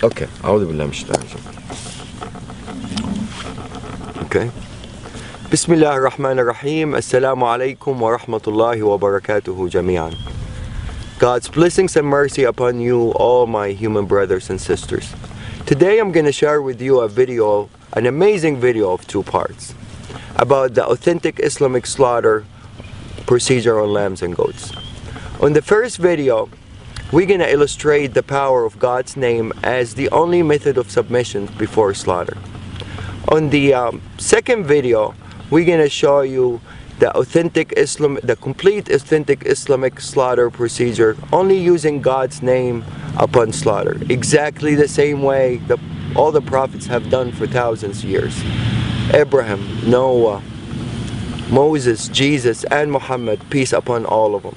Okay, أعوذ بالله من الشيطان الرجيم. Okay. Bismillah ar-Rahman ar-Rahim. Assalamu alaikum wa rahmatullahi wa barakatuhu jami'an. God's blessings and mercy upon you, all my human brothers and sisters. Today I'm going to share with you a video, an amazing video of 2 parts, about the authentic Islamic slaughter procedure on lambs and goats. On the first video, we're going to illustrate the power of God's name as the only method of submission before slaughter. On the second video, we're going to show you the complete authentic Islamic slaughter procedure, only using God's name upon slaughter, exactly the same way that all the prophets have done for thousands of years. Abraham, Noah, Moses, Jesus, and Muhammad, peace upon all of them.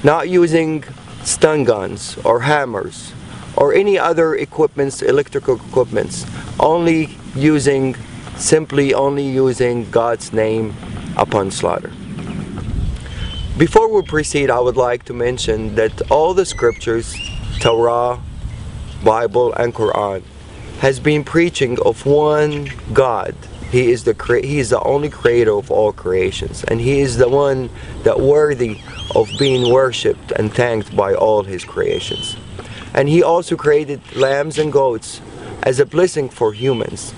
Not using stun guns or hammers or any other equipments, electrical equipments, simply only using God's name upon slaughter. Before we proceed, I would like to mention that all the scriptures, Torah, Bible, and Quran, has been preaching of one God. He is the only creator of all creations, and He is the one that worthy of being worshipped and thanked by all His creations. And He also created lambs and goats as a blessing for humans,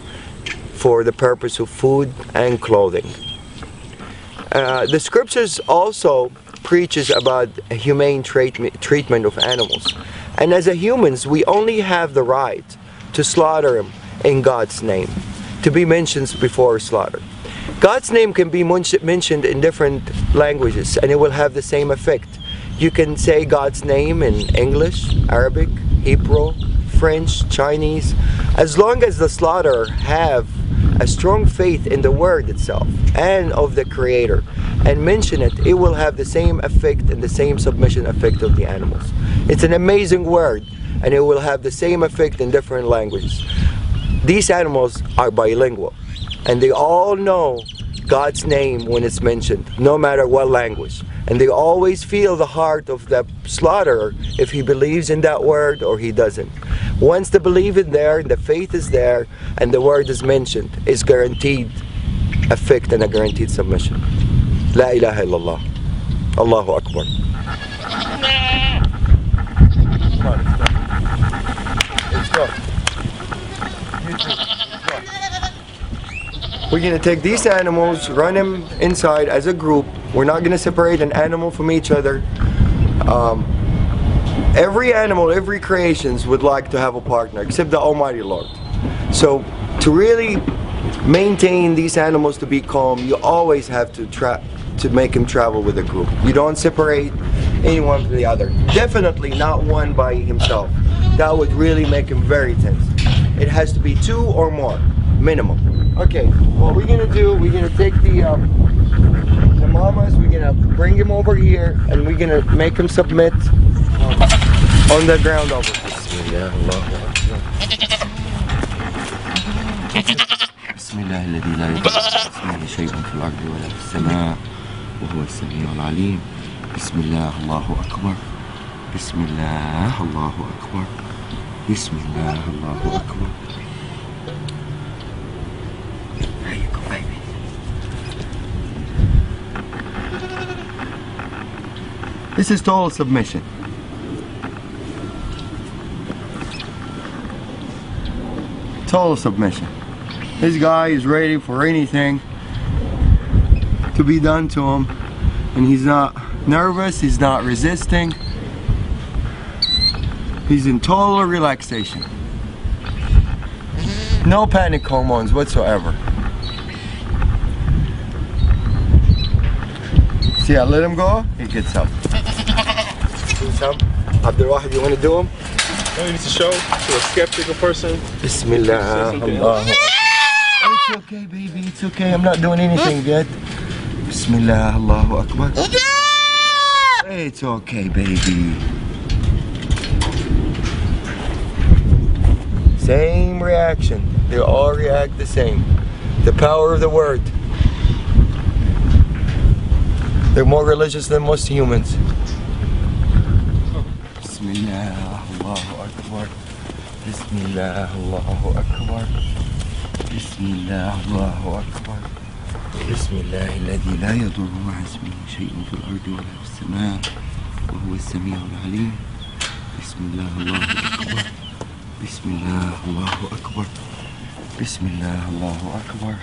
for the purpose of food and clothing. The scriptures also preaches about a humane treatment of animals, and as humans we only have the right to slaughter them in God's name, to be mentioned before slaughter. God's name can be mentioned in different languages and it will have the same effect. You can say God's name in English, Arabic, Hebrew, French, Chinese. As long as the slaughterer have a strong faith in the word itself and of the Creator and mention it, it will have the same effect and the same submission effect of the animals. It's an amazing word and it will have the same effect in different languages. These animals are bilingual and they all know God's name when it's mentioned, no matter what language. And they always feel the heart of the slaughterer if he believes in that word or he doesn't. Once the belief is there, the faith is there, and the word is mentioned, it's guaranteed effect and a guaranteed submission. La ilaha illallah. Allahu Akbar. Let's go. We're going to take these animals, run them inside as a group. We're not going to separate an animal from each other. Every animal, every creations would like to have a partner, except the Almighty Lord. So to really maintain these animals to be calm, you always have to make them travel with a group. You don't separate anyone from the other. Definitely not one by himself. That would really make him very tense. It has to be 2 or more, minimum. Okay, what we're gonna do, we're gonna take the mamas, we're gonna bring him over here, and we're gonna make him submit on the ground over here. Bismillah alladhi la yadurru shay'un fil ardi wa la fis samaa wa huwa as-sami'ul 'alim. Bismillah, Allahu Akbar. Bismillah, Allahu Akbar. Bismillah, Allahu Akbar. There you go, baby. This is total submission. Total submission. This guy is ready for anything to be done to him, and he's not nervous, he's not resisting. He's in total relaxation. No panic hormones whatsoever. See, I let him go, he gets up. Do some. Abdul Wahid, you want to do him? No, you need to show to a skeptical person. Bismillah. Allah. It's okay, baby, it's okay. I'm not doing anything yet. Bismillah, Allahu Akbar. It's okay, baby. Same reaction. They all react the same. The power of the word. They're more religious than most humans. Bismillah, Allahu Akbar. Bismillah, Allahu Akbar. Bismillah, Allahu Akbar. Bismillah, الذي لا يضر مع اسمه شيء في الأرض ولا في السماء وهو السميع العليم. Bismillah, Allahu Akbar. Bismillah, Allahu Akbar. Bismillah, Allahu Akbar.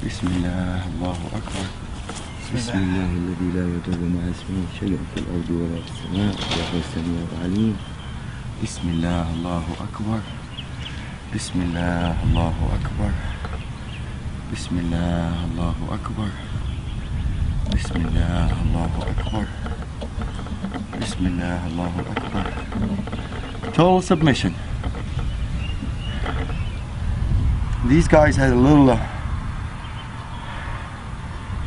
Bismillah, Allahu Akbar. Bismillah, الذي لا يضر مع اسمه شيء في الأرض ولا في السماء وهو السميع العليم. Bismillah, Allahu Akbar. Bismillah, Allahu Akbar. Bismillah, Allahu Akbar. Bismillah, Allahu Akbar. Bismillah, Allahu Akbar. Total submission. These guys had a little,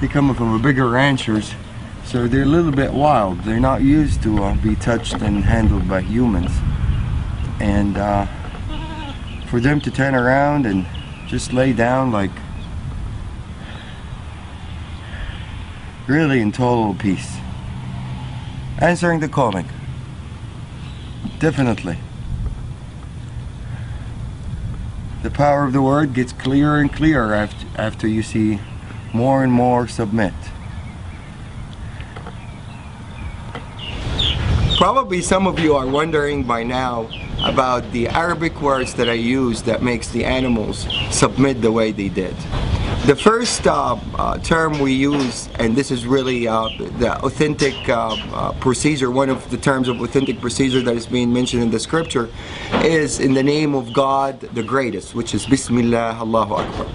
they come from a bigger ranchers, so they're a little bit wild. They're not used to be touched and handled by humans. And for them to turn around and just lay down like really in total peace, answering the calling, definitely. The power of the word gets clearer and clearer after you see more and more submit. Probably some of you are wondering by now about the Arabic words that I use that makes the animals submit the way they did. The first term we use, and this is really the authentic procedure, one of the terms of authentic procedure that is being mentioned in the scripture, is in the name of God the greatest, which is Bismillah, Allahu Akbar.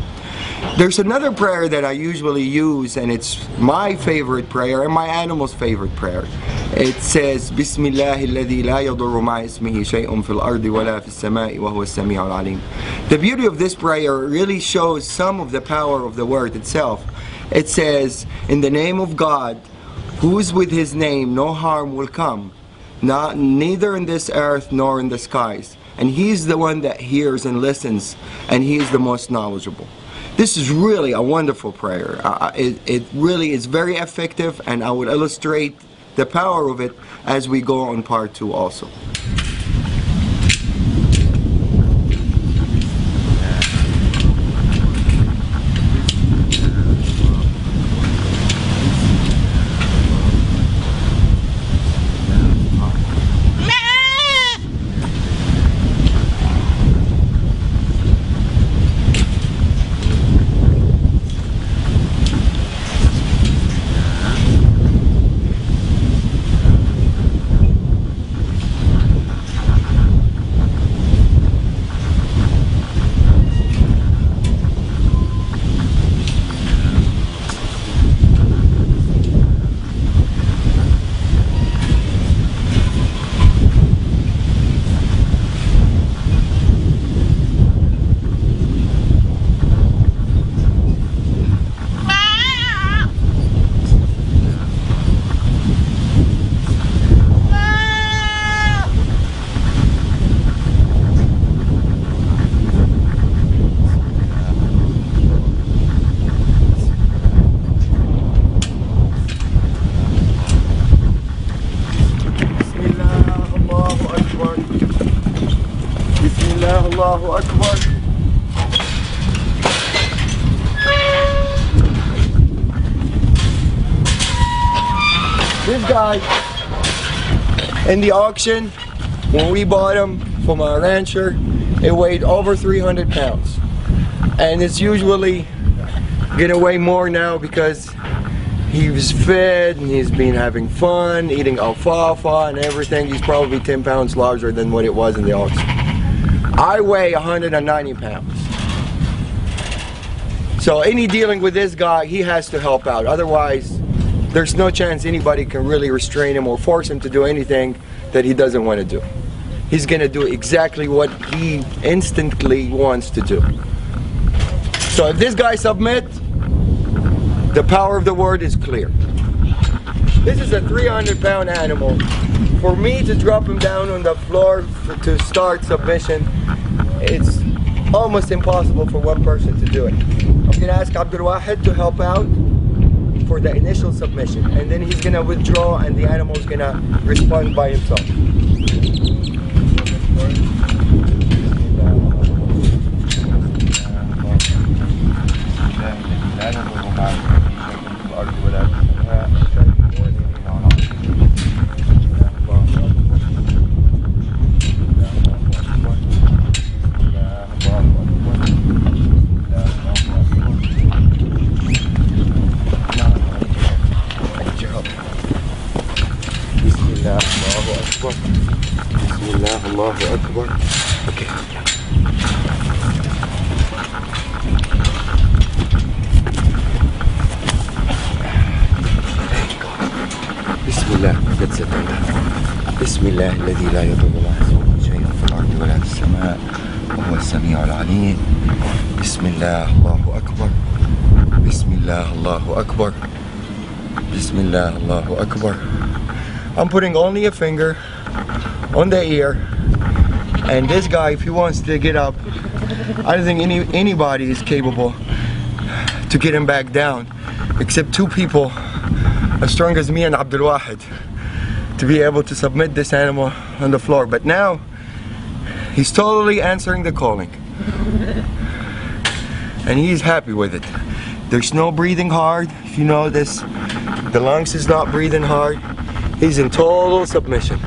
There's another prayer that I usually use, and it's my favorite prayer and my animal's favorite prayer. It says, Bismillah alladhi la yadurru ma'a ismihi shay'un fil ardi wala fis sama'i wa huwa as-sami'u al-alim. The beauty of this prayer really shows some of the power of the word itself. It says, in the name of God, who is with his name, no harm will come, neither in this earth nor in the skies. And he's the one that hears and listens, and he is the most knowledgeable. This is really a wonderful prayer. It really is very effective, and I would illustrate the power of it as we go on part 2 also. Allahu Akbar. This guy in the auction, when we bought him from a rancher, it weighed over 300 pounds. And it's usually gonna weigh more now because he was fed and he's been having fun, eating alfalfa and everything. He's probably 10 pounds larger than what it was in the auction. I weigh 190 pounds. So any dealing with this guy, he has to help out. Otherwise, there's no chance anybody can really restrain him or force him to do anything that he doesn't want to do. He's gonna do exactly what he instantly wants to do. So if this guy submits, the power of the word is clear. This is a 300-pound animal. For me to drop him down on the floor to start submission, it's almost impossible for one person to do it. I'm going to ask Abdul Wahid to help out for the initial submission, and then he's going to withdraw and the animal is going to respond by himself. Let's sit on that. بسم الله الذي لا يضر مع اسمه شيء في الأرض ولا في السماء وهو السميع العليم. بسم الله الله أكبر. بسم الله الله أكبر. بسم الله الله أكبر. I'm putting only a finger on the ear, and this guy, if he wants to get up, I don't think anybody is capable to get him back down except two people as strong as me and Abdul Wahid to be able to submit this animal on the floor. But now he's totally answering the calling and he's happy with it. There's no breathing hard. If you notice, the lungs is not breathing hard. He's in total submission.